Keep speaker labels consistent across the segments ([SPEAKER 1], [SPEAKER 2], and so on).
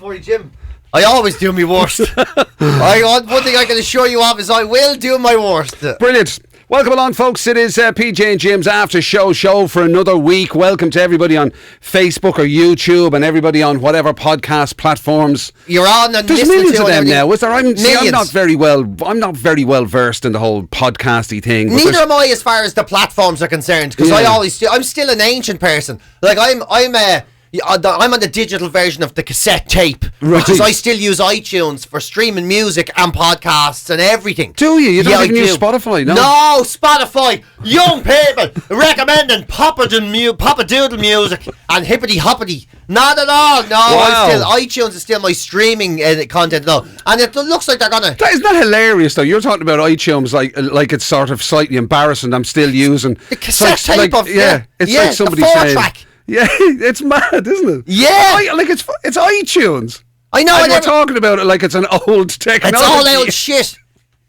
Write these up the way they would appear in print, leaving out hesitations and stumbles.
[SPEAKER 1] for you, Jim. I always do my worst. One thing I can assure you of is I will do my worst.
[SPEAKER 2] Brilliant. Welcome along, folks. It is PJ and Jim's after show for another week. Welcome to everybody on Facebook or YouTube and everybody on whatever podcast platforms
[SPEAKER 1] you're on. And
[SPEAKER 2] there's millions of them now.
[SPEAKER 1] I'm
[SPEAKER 2] not very well versed in the whole podcasty thing.
[SPEAKER 1] Neither am I as far as the platforms are concerned, because I'm still an ancient person. Like I'm on the digital version of the cassette tape, because I still use iTunes for streaming music and podcasts and everything.
[SPEAKER 2] Do you? You don't even use Spotify, no?
[SPEAKER 1] No, Spotify. Young people recommending Papa Doodle music and hippity hoppity. Not at all. No,
[SPEAKER 2] wow.
[SPEAKER 1] iTunes is still my streaming content though, and it looks like they're gonna.
[SPEAKER 2] Isn't that hilarious though? You're talking about iTunes like it's sort of slightly embarrassing. I'm still using
[SPEAKER 1] the cassette tape of
[SPEAKER 2] it's like somebody saying. Track. Yeah, it's mad, isn't it?
[SPEAKER 1] Yeah,
[SPEAKER 2] it's iTunes.
[SPEAKER 1] I know.
[SPEAKER 2] And we're talking about it like it's an old technology.
[SPEAKER 1] It's all old shit.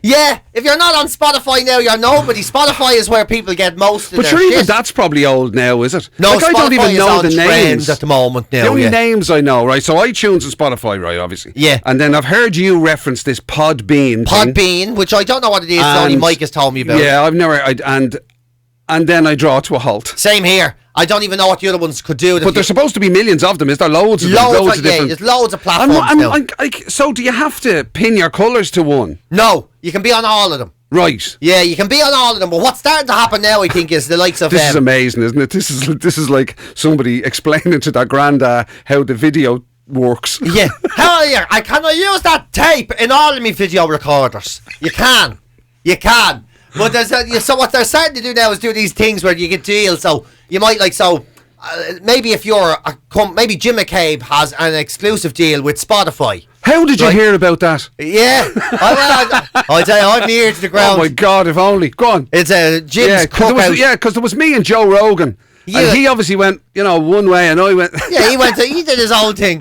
[SPEAKER 1] Yeah, if you're not on Spotify now, you're nobody. Spotify is where people get most of their shit. But
[SPEAKER 2] even that's probably old now, is it?
[SPEAKER 1] No,
[SPEAKER 2] I don't even know the names
[SPEAKER 1] at the moment now.
[SPEAKER 2] The only names I know, right? So iTunes and Spotify, right? Obviously.
[SPEAKER 1] Yeah.
[SPEAKER 2] And then I've heard you reference this Podbean.
[SPEAKER 1] Podbean, which I don't know what it is. Only Mike has told me about.
[SPEAKER 2] Yeah, I've never. And then I draw to a halt.
[SPEAKER 1] Same here. I don't even know what the other ones could do.
[SPEAKER 2] But there's supposed to be millions of them. Is there loads of different...
[SPEAKER 1] Yeah, there's loads of platforms now.
[SPEAKER 2] So do you have to pin your colours to one?
[SPEAKER 1] No, you can be on all of them.
[SPEAKER 2] Right.
[SPEAKER 1] Yeah, you can be on all of them. But what's starting to happen now, I think, is the likes of...
[SPEAKER 2] This is amazing, isn't it? This is like somebody explaining to their granda how the video works.
[SPEAKER 1] Yeah. Can I use that tape in all of my video recorders? You can. But so what they're starting to do now is do these things where you get deals. So you might maybe if you're maybe Jim McCabe has an exclusive deal with Spotify.
[SPEAKER 2] How did you hear about that?
[SPEAKER 1] Yeah, I tell you, I'm near to the ground.
[SPEAKER 2] Oh my God! If only. Go on.
[SPEAKER 1] It's Jim's cookout.
[SPEAKER 2] Yeah, because there was me and Joe Rogan. Yeah. And he obviously went, one way, and I went.
[SPEAKER 1] Yeah, he did his own thing.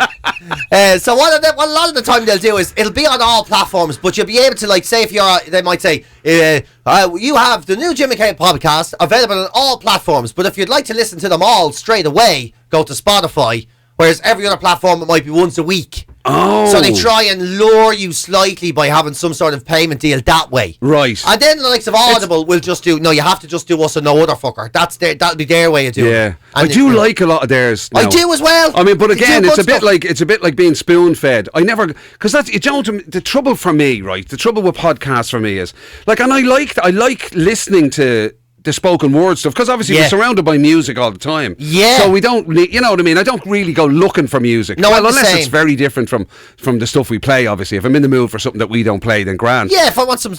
[SPEAKER 1] So what a lot of the time they'll do is it'll be on all platforms, but you'll be able to say they might say you have the new Jim McCabe podcast available on all platforms, but if you'd like to listen to them all straight away, go to Spotify. Whereas every other platform it might be once a week.
[SPEAKER 2] Oh.
[SPEAKER 1] So they try and lure you slightly by having some sort of payment deal that way.
[SPEAKER 2] Right.
[SPEAKER 1] And then the likes of Audible will just do, no, you have to just do us and no other fucker. That'll be their way of doing it.
[SPEAKER 2] Yeah. I do like a lot of theirs now.
[SPEAKER 1] I do as well.
[SPEAKER 2] I mean, but again, it's a bit like being spoon fed. I never, because that's, the trouble for me, right? The trouble with podcasts for me is, and I like listening to the spoken word stuff, because obviously we're surrounded by music all the time.
[SPEAKER 1] Yeah.
[SPEAKER 2] So we don't, you know what I mean? I don't really go looking for music.
[SPEAKER 1] No,
[SPEAKER 2] unless it's very different from the stuff we play, obviously. If I'm in the mood for something that we don't play, then grand.
[SPEAKER 1] Yeah, if I want some,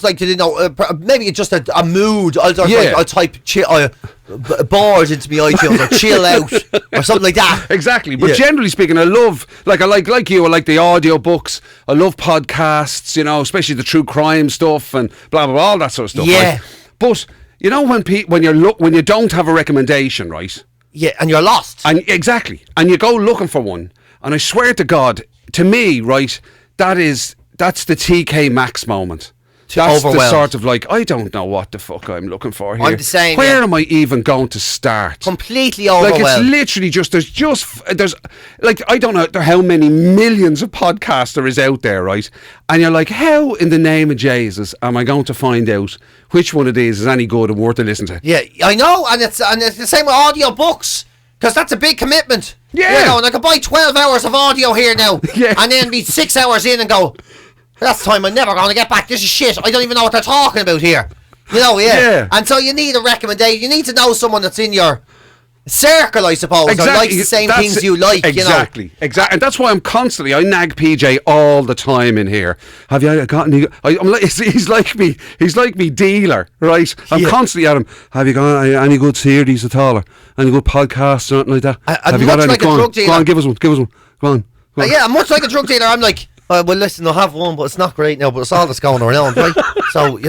[SPEAKER 1] maybe just a mood, I'll type bored into my iTunes or chill out or something like that.
[SPEAKER 2] Exactly. But generally speaking, I love, I like you, I like the audio books, I love podcasts, especially the true crime stuff and blah, blah, blah, all that sort of stuff.
[SPEAKER 1] Yeah.
[SPEAKER 2] Right? But... when you don't have a recommendation, right?
[SPEAKER 1] Yeah, and you're lost.
[SPEAKER 2] And exactly. And you go looking for one. And I swear to God, to me, right, that's the TK Maxx moment. That's the sort of I don't know what the fuck I'm looking for here.
[SPEAKER 1] I'm the same.
[SPEAKER 2] Where am I even going to start?
[SPEAKER 1] Completely overwhelmed.
[SPEAKER 2] It's literally there's I don't know how many millions of podcasts there is out there, right? And you're like, how in the name of Jesus am I going to find out which one of these is any good and worth to listen to?
[SPEAKER 1] Yeah, I know, and it's the same with audio books, because that's a big commitment.
[SPEAKER 2] Yeah.
[SPEAKER 1] And I could buy 12 hours of audio here now, and then be 6 hours in and go, that's time I'm never going to get back. This is shit. I don't even know what they're talking about here. Yeah. And so you need a recommendation. You need to know someone that's in your circle, I suppose, or likes the same things you like.
[SPEAKER 2] Exactly. And that's why I nag PJ all the time in here. Have you got any? He's like me dealer, right? I'm constantly at him. Have you got any good series at all, or any good podcasts or anything like that?
[SPEAKER 1] Have you got any? Drug dealer.
[SPEAKER 2] Go on, give us one. Go on.
[SPEAKER 1] Yeah, much like a drug dealer, I'm like, well, listen, I'll have one, but it's not great now, but it's all that's going around, right? So,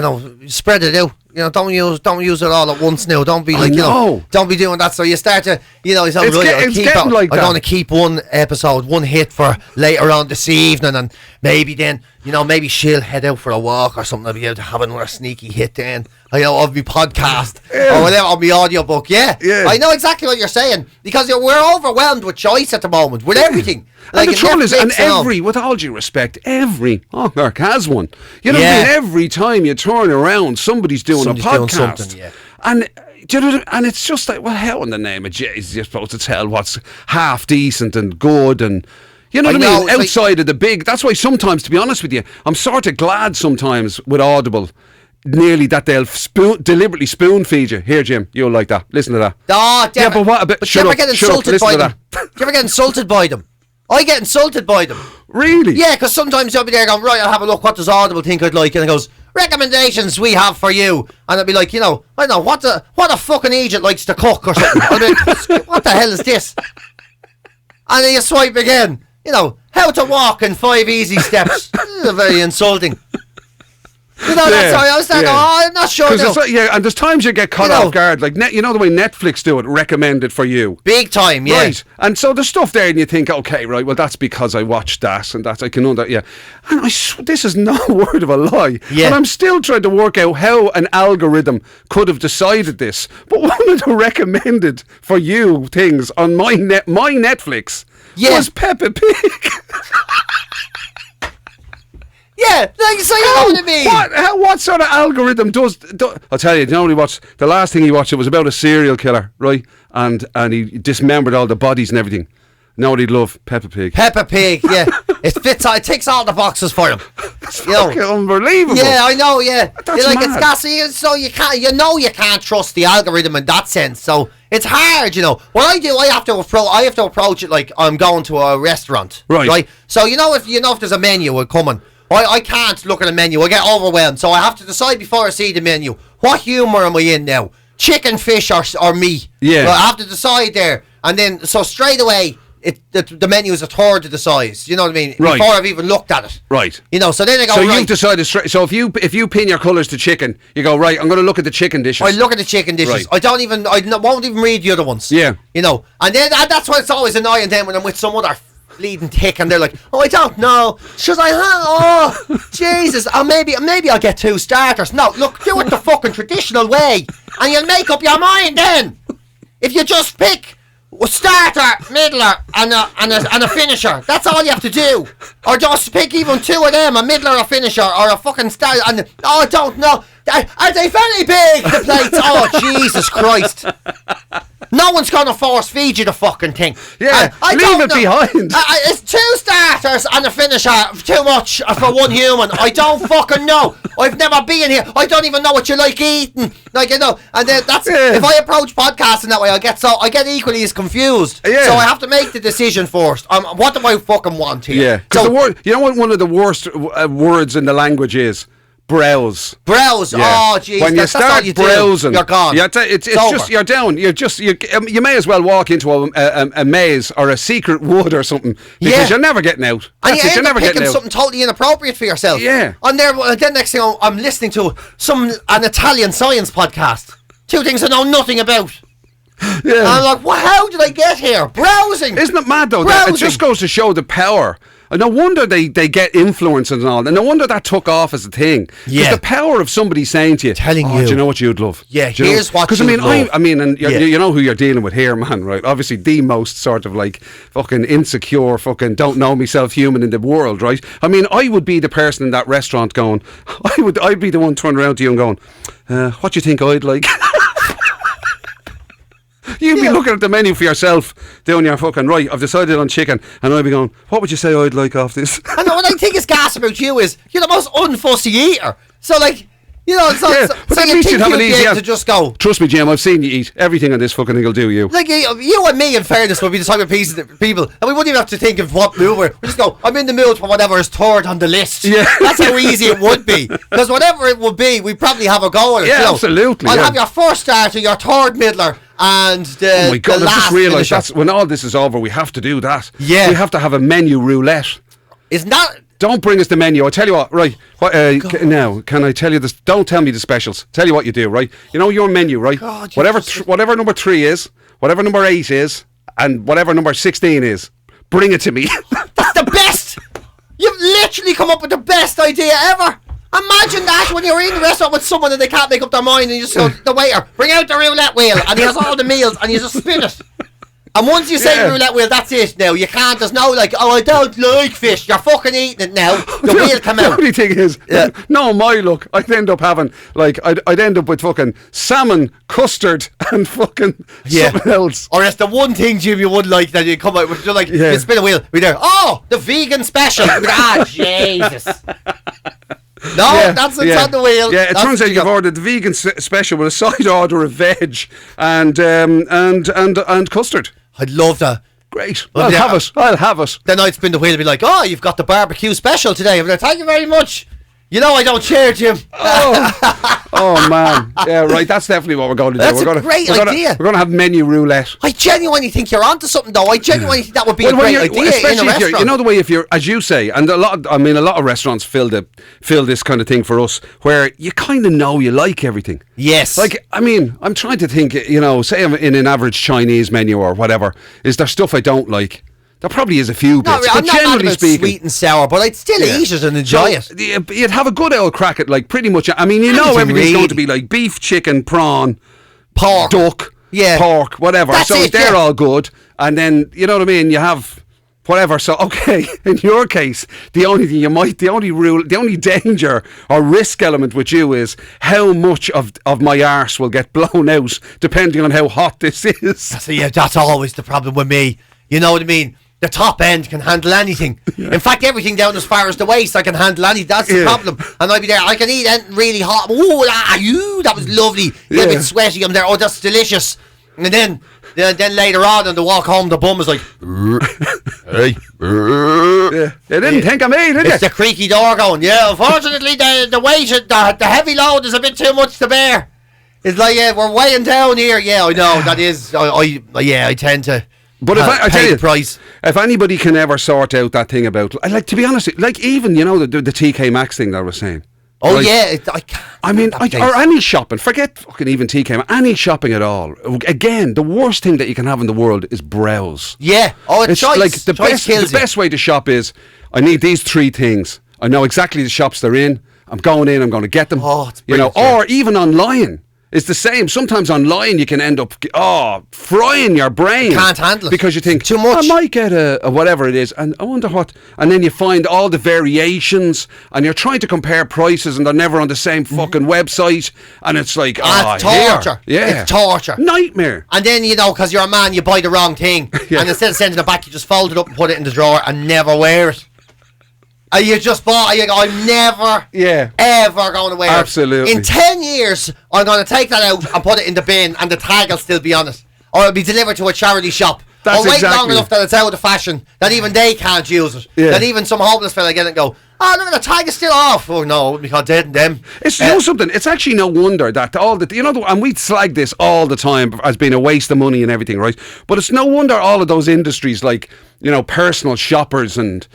[SPEAKER 1] spread it out. don't use it all at once now. Don't be like, don't be doing that. So you start to, you say, I'm going to keep one episode, one hit for later on this evening, and maybe then, maybe she'll head out for a walk or something. I'll be able to have another sneaky hit then. Of my podcast or whatever, on my audiobook. Yeah. I know exactly what you're saying, because we're overwhelmed with choice at the moment, with everything.
[SPEAKER 2] Like, and the trouble is, with all due respect, every Hawkmark has one. You know what I mean? Every time you turn around, somebody's doing a podcast. And do you know, and it's just like, well, how in the name of Jesus you're supposed to tell what's half decent and good, and you know what I mean? Outside of the big. That's why sometimes, to be honest with you, I'm sort of glad sometimes with Audible, nearly, that they'll deliberately spoon feed you. Here, Jim, you'll like that. Listen to that.
[SPEAKER 1] Oh,
[SPEAKER 2] yeah, but what about? Shut up. Listen to that.
[SPEAKER 1] Do you ever get insulted by them? I get insulted by them.
[SPEAKER 2] Really?
[SPEAKER 1] Yeah, because sometimes you'll be there going, right, I'll have a look, what does Audible think I'd like? And it goes, recommendations we have for you. And I'll be like, I don't know, what a fucking Egypt likes to cook or something. I'll be like, what the hell is this? And then you swipe again. How to walk in 5 easy steps. This is very insulting. That's how I was saying, I'm not sure.
[SPEAKER 2] And there's times you get caught off guard. Like, the way Netflix do it, recommended for you.
[SPEAKER 1] Big time, yeah.
[SPEAKER 2] Right. And so there's stuff there and you think, okay, right, well, that's because I watched that and that, I can know that, yeah. And this is no word of a lie. Yeah. And I'm still trying to work out how an algorithm could have decided this. But one of the recommended for you things on my Netflix was Peppa Pig.
[SPEAKER 1] Yeah, so you know what I mean.
[SPEAKER 2] What sort of algorithm does I'll tell you, the last thing he watched, it was about a serial killer, right? And he dismembered all the bodies and everything. Know what he'd love? Peppa Pig. Peppa
[SPEAKER 1] Pig, yeah. It ticks all the boxes for him.
[SPEAKER 2] It's fucking unbelievable.
[SPEAKER 1] Yeah, I know, yeah.
[SPEAKER 2] That's
[SPEAKER 1] like,
[SPEAKER 2] mad.
[SPEAKER 1] It's gassy, so you can't trust the algorithm in that sense. So it's hard, What I do, I have to approach it like I'm going to a restaurant. Right? So if there's a menu coming, I can't look at a menu. I get overwhelmed. So I have to decide before I see the menu, what humour am I in now? Chicken, fish, or meat? Yeah. So I have to decide there. And then, so straight away, the menu is a third of the size. You know what I mean? Right. Before I've even looked at it.
[SPEAKER 2] Right.
[SPEAKER 1] So then I go,
[SPEAKER 2] so you've decided straight. So if you pin your colours to chicken, you go, right, I'm going to look at the chicken dishes.
[SPEAKER 1] I look at the chicken dishes. Right. I won't even read the other ones.
[SPEAKER 2] Yeah.
[SPEAKER 1] And then that's why it's always annoying then when I'm with some other bleeding tick and they're like, I don't know. She's like, Jesus. Maybe I'll get 2 starters. No, look, do it the fucking traditional way and you'll make up your mind then. If you just pick a starter, middler and a finisher, that's all you have to do. Or just pick even 2 of them, a middler, a finisher, or a fucking starter. And I don't know. Are they very big, the plates? Oh, Jesus Christ. No one's going to force feed you the fucking thing.
[SPEAKER 2] Yeah, leave it behind.
[SPEAKER 1] It's 2 starters and a finisher too much for one human. I don't fucking know. I've never been here. I don't even know what you like eating. And then if I approach podcasting that way, I get equally as confused. Yeah. So I have to make the decision first. What do I fucking want here?
[SPEAKER 2] Yeah. Because what one of the worst words in the language is? Browse.
[SPEAKER 1] Yeah. Oh, jeez.
[SPEAKER 2] When you start browsing,
[SPEAKER 1] you're gone.
[SPEAKER 2] It's just you're down. You may as well walk into a maze or a secret wood or something because you're never getting out.
[SPEAKER 1] That's it. You're never getting out. Something totally inappropriate for yourself.
[SPEAKER 2] Yeah.
[SPEAKER 1] And then next thing I'm listening to an Italian science podcast. 2 things I know nothing about. Yeah. And I'm like, how did I get here? Browsing.
[SPEAKER 2] Isn't it mad though? It just goes to show the power. And no wonder they get influence and all. And no wonder that took off as a thing. Yeah. The power of somebody saying to you,
[SPEAKER 1] telling you,
[SPEAKER 2] do you know what you'd love?
[SPEAKER 1] Yeah, here's what you'd love.
[SPEAKER 2] And you know who you're dealing with here, man, right? Obviously the most sort of like fucking insecure, fucking don't know myself human in the world, right? I mean, I would be the person in that restaurant going, I'd be the one turning around to you and going, what do you think I'd like? You'd be looking at the menu for yourself, doing your fucking, right, I've decided on chicken, and I'd be going, what would you say I'd like off this?
[SPEAKER 1] I know, what I think is gas about you is, you're the most unfussy eater. So, like, but
[SPEAKER 2] at least you'd have an easy
[SPEAKER 1] to just go.
[SPEAKER 2] Trust me, Jim, I've seen you eat. Everything on this fucking thing will do you.
[SPEAKER 1] Like, you and me, in fairness, would be the type of people, and we wouldn't even have to think of what mood we just go, I'm in the mood for whatever is third on the list. Yeah. That's how easy it would be. Because whatever it would be, we'd probably have a go at it.
[SPEAKER 2] Yeah, absolutely.
[SPEAKER 1] I'll have your first starter, your third middler, and
[SPEAKER 2] oh my God,
[SPEAKER 1] the
[SPEAKER 2] I've just realised
[SPEAKER 1] that's
[SPEAKER 2] when all this is over, we have to do that.
[SPEAKER 1] Yeah.
[SPEAKER 2] We have to have a menu roulette.
[SPEAKER 1] Isn't that
[SPEAKER 2] Don't bring us the menu. I tell you what, right? Now, can I tell you this? Don't tell me the specials. Tell you what you do, right? You know your menu, right?
[SPEAKER 1] God,
[SPEAKER 2] whatever number 3 is, whatever number 8 is, and whatever number 16 is, bring it to me.
[SPEAKER 1] That's the best. You've literally come up with the best idea ever. Imagine that when you're in the restaurant with someone and they can't make up their mind, and you just go, the waiter, bring out the roulette wheel, and he has all the meals, and you just spin it. And once you say roulette wheel, that's it now. You can't, there's no like, oh, I don't like fish. You're fucking eating it now. The wheel come out.
[SPEAKER 2] The only thing is, no, my luck, I'd end up having, like, I'd end up with fucking salmon, custard, and fucking something else.
[SPEAKER 1] Or it's the one thing, Jim, you would like that you come out with, you're like, you spin a wheel, we're there, oh, the vegan special. Jesus. No, that's it's on the wheel.
[SPEAKER 2] Yeah, it turns out you've ordered the vegan special with a side order of veg and custard.
[SPEAKER 1] I'd love that.
[SPEAKER 2] Great. I'll have it.
[SPEAKER 1] Then I'd spin the wheel and be like, oh, you've got the barbecue special today. I'm like, thank you very much. You know I don't share, Jim.
[SPEAKER 2] Oh man. Yeah, right. That's definitely what we're going to do.
[SPEAKER 1] That's a great idea.
[SPEAKER 2] We're going to have menu roulette.
[SPEAKER 1] I genuinely think you're onto something, though. I genuinely think that would be a great idea,
[SPEAKER 2] especially
[SPEAKER 1] in a restaurant.
[SPEAKER 2] You know the way, if you're, as you say, and a lot of restaurants fill this kind of thing for us, where you kind of know you like everything.
[SPEAKER 1] Yes.
[SPEAKER 2] Like, I mean, I'm trying to think. Say I'm in an average Chinese menu or whatever. Is there stuff I don't like? There probably is a few bits, but generally speaking,
[SPEAKER 1] sweet and sour, but I'd still eat it and enjoy it.
[SPEAKER 2] You'd have a good old crack at, like, pretty much. I mean, everything's going to be like beef, chicken, prawn,
[SPEAKER 1] pork,
[SPEAKER 2] duck, pork, whatever. They're all good, and then you know what I mean. You have whatever. So okay, in your case, the only danger or risk element with you is how much of my arse will get blown out depending on how hot this is.
[SPEAKER 1] So that's always the problem with me. You know what I mean? The top end can handle anything. Yeah. In fact, everything down as far as the waist, I can handle anything. That's the problem. And I'd be there. I can eat anything really hot. Ooh, that was lovely. Yeah, a bit sweaty. I'm there. Oh, that's delicious. And then later on the walk home, the bum is like, hey.
[SPEAKER 2] You didn't think of me, did you?
[SPEAKER 1] It's the creaky door going. Yeah, unfortunately, the weight, the heavy load is a bit too much to bear. It's like, we're weighing down here. Yeah, I know. That is, I tend to.
[SPEAKER 2] But if I tell you,
[SPEAKER 1] price.
[SPEAKER 2] If anybody can ever sort out that thing about, like, to be honest, like even the TK Maxx thing that I was saying.
[SPEAKER 1] Oh
[SPEAKER 2] like,
[SPEAKER 1] yeah, I can't.
[SPEAKER 2] I mean, or any shopping. Forget fucking even TK Maxx. Any shopping at all. Again, the worst thing that you can have in the world is brailles.
[SPEAKER 1] Yeah. Oh, it's choice.
[SPEAKER 2] Like the best way to shop is, I need these 3 things. I know exactly the shops they're in. I'm going in. I'm going to get them.
[SPEAKER 1] Oh, it's
[SPEAKER 2] or even online. It's the same. Sometimes online you can end up frying your brain.
[SPEAKER 1] Can't handle it
[SPEAKER 2] because you think
[SPEAKER 1] too much.
[SPEAKER 2] I might get a whatever it is, and I wonder what. And then you find all the variations, and you're trying to compare prices, and they're never on the same fucking website. And it's like
[SPEAKER 1] it's torture.
[SPEAKER 2] Yeah,
[SPEAKER 1] it's torture,
[SPEAKER 2] nightmare.
[SPEAKER 1] And then because you're a man, you buy the wrong thing, and instead of sending it back, you just fold it up and put it in the drawer and never wear it. You just bought. I'm never, ever going to wear it.
[SPEAKER 2] Absolutely.
[SPEAKER 1] In 10 years, I'm going to take that out and put it in the bin, and the tag will still be on it, or it'll be delivered to a charity shop. I'll wait long enough that it's out of fashion, that even they can't use it. Yeah. That even some homeless fella get it and go, oh, look, the tag is still off. Oh no, because dead and them.
[SPEAKER 2] It's something. It's actually no wonder that and we slag this all the time as being a waste of money and everything, right? But it's no wonder all of those industries, like personal shoppers and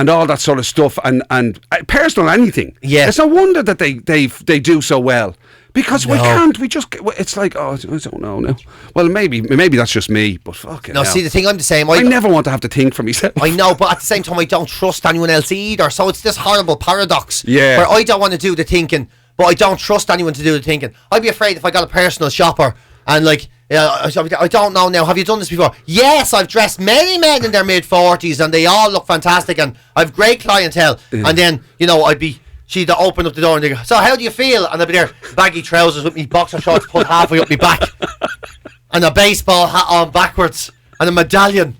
[SPEAKER 2] all that sort of stuff, and personal anything.
[SPEAKER 1] Yeah,
[SPEAKER 2] it's no wonder that they do so well, because we can't. We just, it's like, I don't know now. Well, maybe that's just me, but fucking hell.
[SPEAKER 1] See, the thing, I'm the same.
[SPEAKER 2] I never want to have to think for myself.
[SPEAKER 1] I know, but at the same time, I don't trust anyone else either. So it's this horrible paradox.
[SPEAKER 2] Yeah,
[SPEAKER 1] where I don't want to do the thinking, but I don't trust anyone to do the thinking. I'd be afraid if I got a personal shopper and like. I don't know now. Have you done this before? Yes, I've dressed many men in their mid-40s and they all look fantastic and I've great clientele. And then, she'd open up the door and they go, so how do you feel? And I'd be there, baggy trousers with me boxer shorts put halfway up my back and a baseball hat on backwards and a medallion.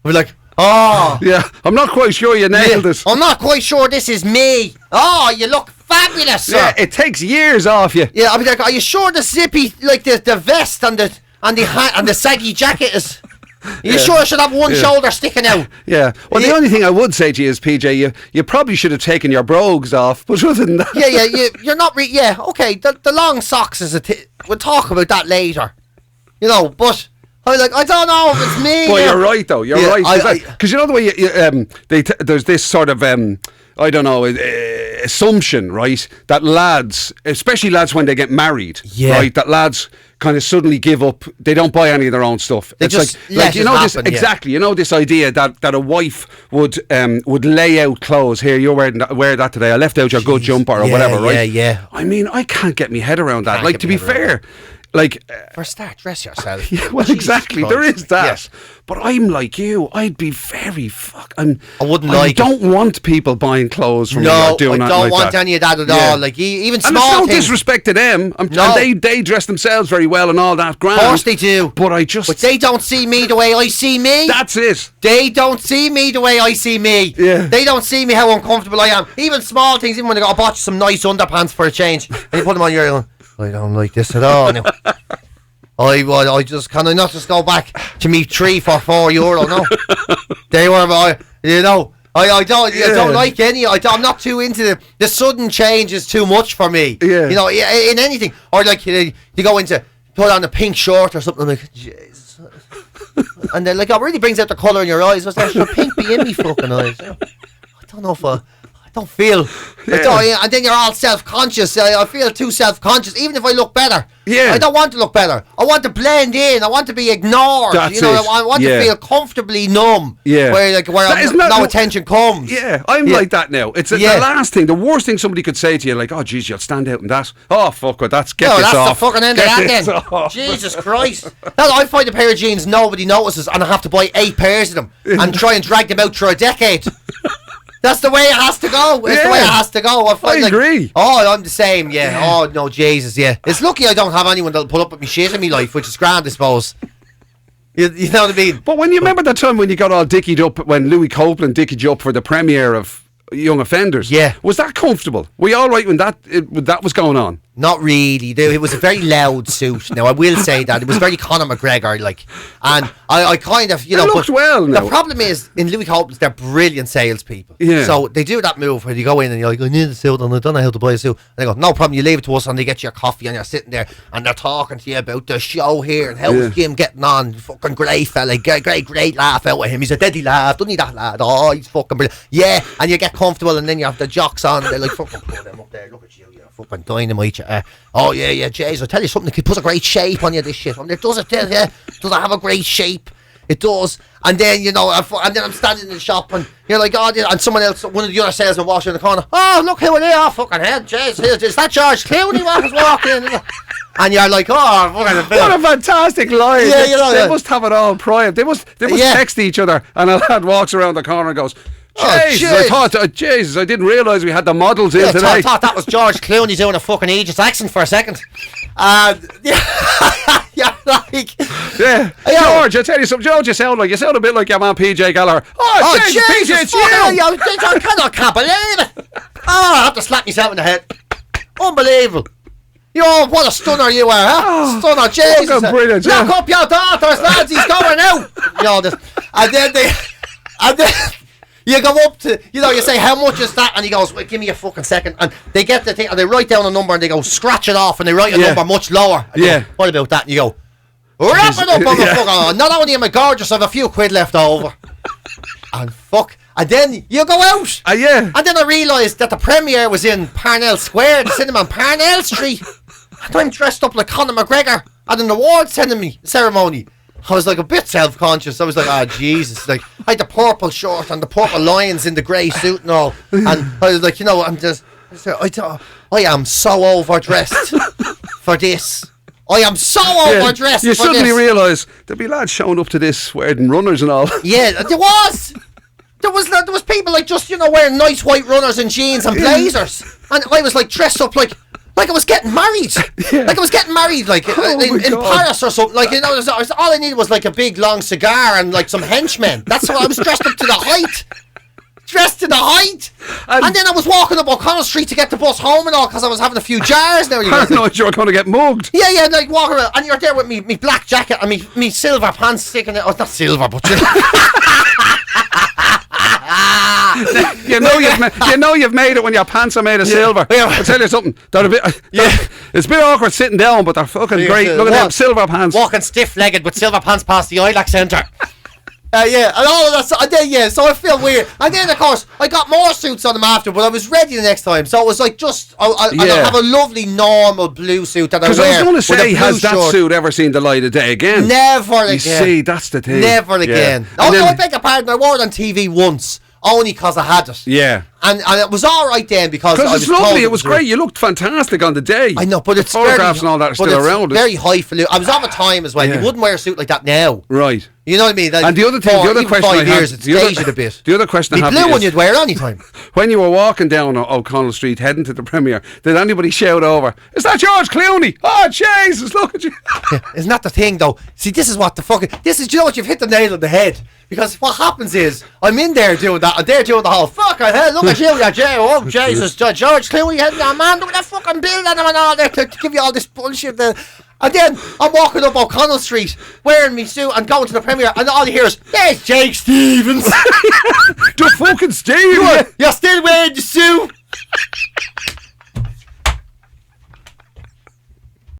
[SPEAKER 1] I'd be like, oh.
[SPEAKER 2] Yeah, I'm not quite sure you nailed it.
[SPEAKER 1] I'm not quite sure this is me. Oh, you look fabulous, sir.
[SPEAKER 2] Yeah, it takes years off you.
[SPEAKER 1] Yeah, I'd be like, are you sure the zippy, like the vest and the saggy jacket is... You sure I should have one shoulder sticking out?
[SPEAKER 2] Yeah. Well, the only thing I would say to you is, PJ, you probably should have taken your brogues off. But other than that...
[SPEAKER 1] You're not... okay, the long socks is we'll talk about that later. But I'm like, I don't know if it's me.
[SPEAKER 2] But you're right, though. You're right. Because you know the way there's this sort of, I don't know, assumption, right? That lads, especially lads when they get married, right? That lads kind of suddenly give up. They don't buy any of their own stuff.
[SPEAKER 1] They
[SPEAKER 2] it's
[SPEAKER 1] just
[SPEAKER 2] like you know
[SPEAKER 1] happen,
[SPEAKER 2] this exactly. You know this idea that a wife would lay out clothes. Here, you're wear that today. I left out your good jumper or whatever, right?
[SPEAKER 1] Yeah.
[SPEAKER 2] I mean, I can't get my head around that. Like, to be fair. Like,
[SPEAKER 1] for a start, dress yourself.
[SPEAKER 2] Yeah, well, Jesus exactly. Christ. There is that. Yeah. But I'm like you. I'd be very I don't want people buying clothes from me or doing that.
[SPEAKER 1] No, I don't want any of that at all. Like, even small things.
[SPEAKER 2] And it's no disrespect to them. And they dress themselves very well and all that. Grand.
[SPEAKER 1] Of course they do.
[SPEAKER 2] But
[SPEAKER 1] they don't see me the way I see me.
[SPEAKER 2] That's it.
[SPEAKER 1] They don't see me the way I see me.
[SPEAKER 2] Yeah.
[SPEAKER 1] They don't see me how uncomfortable I am. Even small things. Even when I bought you some nice underpants for a change, and you put them on your own. I don't like this at all now. I just can I not just go back to me €3 for €4? No, they were I don't like any. I'm not too into the sudden change is too much for me.
[SPEAKER 2] Yeah.
[SPEAKER 1] You know, in anything, or like you go into put on a pink short or something. I'm like, Jesus. And then like it really brings out the colour in your eyes. What's that? Should pink be in me fucking eyes? I don't know if I don't feel. And then you're all self-conscious. I feel too self-conscious, even if I look better.
[SPEAKER 2] Yeah.
[SPEAKER 1] I don't want to look better. I want to blend in. I want to be ignored.
[SPEAKER 2] That's
[SPEAKER 1] I want to feel comfortably numb.
[SPEAKER 2] Yeah.
[SPEAKER 1] Where no attention comes.
[SPEAKER 2] Yeah, I'm like that now. It's the last thing, the worst thing somebody could say to you, like, oh, geez, you'll stand out in that. Oh, fuck it, that's this off.
[SPEAKER 1] That's the fucking end of that then. Jesus Christ. Now, I find a pair of jeans nobody notices and I have to buy 8 pairs of them and try and drag them out through a decade. That's the way it has to go. It's the way it has to go.
[SPEAKER 2] I agree.
[SPEAKER 1] Oh, I'm the same, yeah. Oh, no, Jesus, yeah. It's lucky I don't have anyone that'll put up with me shit in my life, which is grand, I suppose. You know what I mean?
[SPEAKER 2] But when you remember that time when you got all dickied up, when Louis Copeland dickied you up for the premiere of Young Offenders?
[SPEAKER 1] Yeah.
[SPEAKER 2] Was that comfortable? Were you all right when that was going on?
[SPEAKER 1] Not really. It was a very loud suit. Now, I will say that. It was very Conor McGregor, like. And I kind of, you know.
[SPEAKER 2] It looked well now.
[SPEAKER 1] The problem is, in Louis Copeland's, they're brilliant salespeople.
[SPEAKER 2] Yeah.
[SPEAKER 1] So they do that move where you go in and you're like, I need a suit and I don't know how to buy a suit. And they go, no problem, you leave it to us, and they get you your coffee and you're sitting there and they're talking to you about the show here and how's Jim getting on. Fucking great fella. Great laugh out with him. He's a deadly laugh. Doesn't he, that lad? Oh, he's fucking brilliant. Yeah. And you get comfortable and then you have the jocks on and they're like, fucking put them up there. Look at you. Fucking dynamite. Oh yeah, Jays, I'll tell you something, it puts a great shape on you, this shit. And it does it tell you, does it have a great shape? It does. And then, you know, and then I'm standing in the shop and you're like, oh, and someone else, one of the other salesmen walks in the corner. Oh, look who it is. Oh, fucking hell, Jays, is that George Clooney was walking in? And you're like, oh, fucking
[SPEAKER 2] what a fantastic line.
[SPEAKER 1] Yeah, you know,
[SPEAKER 2] they must have it all primed. They must text each other, and a lad walks around the corner and goes, Jesus, I didn't realise we had the models in today.
[SPEAKER 1] I thought that was George Clooney doing a fucking Aegis accent for a second.
[SPEAKER 2] George, I tell you something, George, you sound a bit like your man PJ Gallagher. Oh, Jesus, it's you.
[SPEAKER 1] I can't believe it. Oh, I have to slap myself in the head. Unbelievable. Yo, what a stunner you are, huh? Stunner, Jesus.
[SPEAKER 2] Brilliant.
[SPEAKER 1] Lock up your daughters, lads, he's going out. And then you go up to, you know, you say, how much is that? And he goes, well, give me a fucking second. And they get the thing, and they write down a number, and they go, scratch it off, and they write a number much lower. And
[SPEAKER 2] yeah.
[SPEAKER 1] Go, what about that? And you go, wrap it up on the fucking, not only am I gorgeous, I have a few quid left over. And fuck. And then you go out.
[SPEAKER 2] Yeah.
[SPEAKER 1] And then I realised that the premiere was in Parnell Square, the cinema on Parnell Street. And I'm dressed up like Conor McGregor at an award ceremony. I was like a bit self-conscious. I was like, oh, Jesus. Like, I had the purple short and the purple lions in the grey suit and all. And I was like, you know, I am so overdressed for this. I am so overdressed.
[SPEAKER 2] You suddenly realise there'd be lads showing up to this wearing runners and all.
[SPEAKER 1] Yeah, there was. There was people like just, you know, wearing nice white runners and jeans and blazers. And I was like dressed up like I was getting married. Yeah. Like I was getting married, like in Paris or something. Like, you know, all I needed was like a big long cigar and like some henchmen. That's what I was dressed up to the height. Dressed to the height. And then I was walking up O'Connell Street to get the bus home and all because I was having a few jars now.
[SPEAKER 2] Paranoid you were going to get mugged.
[SPEAKER 1] Yeah, like walking around. And you're there with me black jacket and me silver pants sticking out. Oh, not silver, but you know.
[SPEAKER 2] you know you've made it when your pants are made of silver.
[SPEAKER 1] Yeah.
[SPEAKER 2] I'll tell you something. It's a bit awkward sitting down, but they're fucking great. Look at them silver pants.
[SPEAKER 1] Walking stiff-legged with silver pants past the Ilac Centre. Yeah, and all of that. So, so I feel weird. And then, of course, I got more suits on them after, but I was ready the next time. So it was like and I have a lovely normal blue suit that I wear.
[SPEAKER 2] Because I was going to say, has
[SPEAKER 1] shirt.
[SPEAKER 2] that suit ever seen the light of day again?
[SPEAKER 1] Never again.
[SPEAKER 2] You see, that's the thing.
[SPEAKER 1] Never again.
[SPEAKER 2] Yeah.
[SPEAKER 1] No, I beg your pardon. I wore it on TV once, only because I had it.
[SPEAKER 2] Yeah.
[SPEAKER 1] And it was all right then because I was
[SPEAKER 2] it's lovely.
[SPEAKER 1] told
[SPEAKER 2] It was great. You looked fantastic on the day.
[SPEAKER 1] I know, but it's
[SPEAKER 2] photographs and all that are still around.
[SPEAKER 1] Very highfalutin. I was of a time as well. You wouldn't wear a suit like that now.
[SPEAKER 2] Right.
[SPEAKER 1] You know what I mean? Like
[SPEAKER 2] and the other thing, the other question
[SPEAKER 1] 5
[SPEAKER 2] I had,
[SPEAKER 1] years, it's dated a bit.
[SPEAKER 2] The other question I have
[SPEAKER 1] blue
[SPEAKER 2] is,
[SPEAKER 1] one you'd wear anytime.
[SPEAKER 2] When you were walking down O'Connell Street heading to the premiere, did anybody shout over, "Is that George Clooney? Oh Jesus, look at you!"
[SPEAKER 1] Yeah, isn't that the thing though? See, this is what you know what, you've hit the nail on the head. Because what happens is, I'm in there doing that, and they're doing the whole fucking hell, look at you, oh Jesus, George Clooney, man, look at that fucking bill on him and all that, to give you all this bullshit. And then I'm walking up O'Connell Street wearing me suit and going to the premiere, and all you hear is, "There's Jake Stevens."
[SPEAKER 2] The fucking Steve.
[SPEAKER 1] You're still wearing the suit.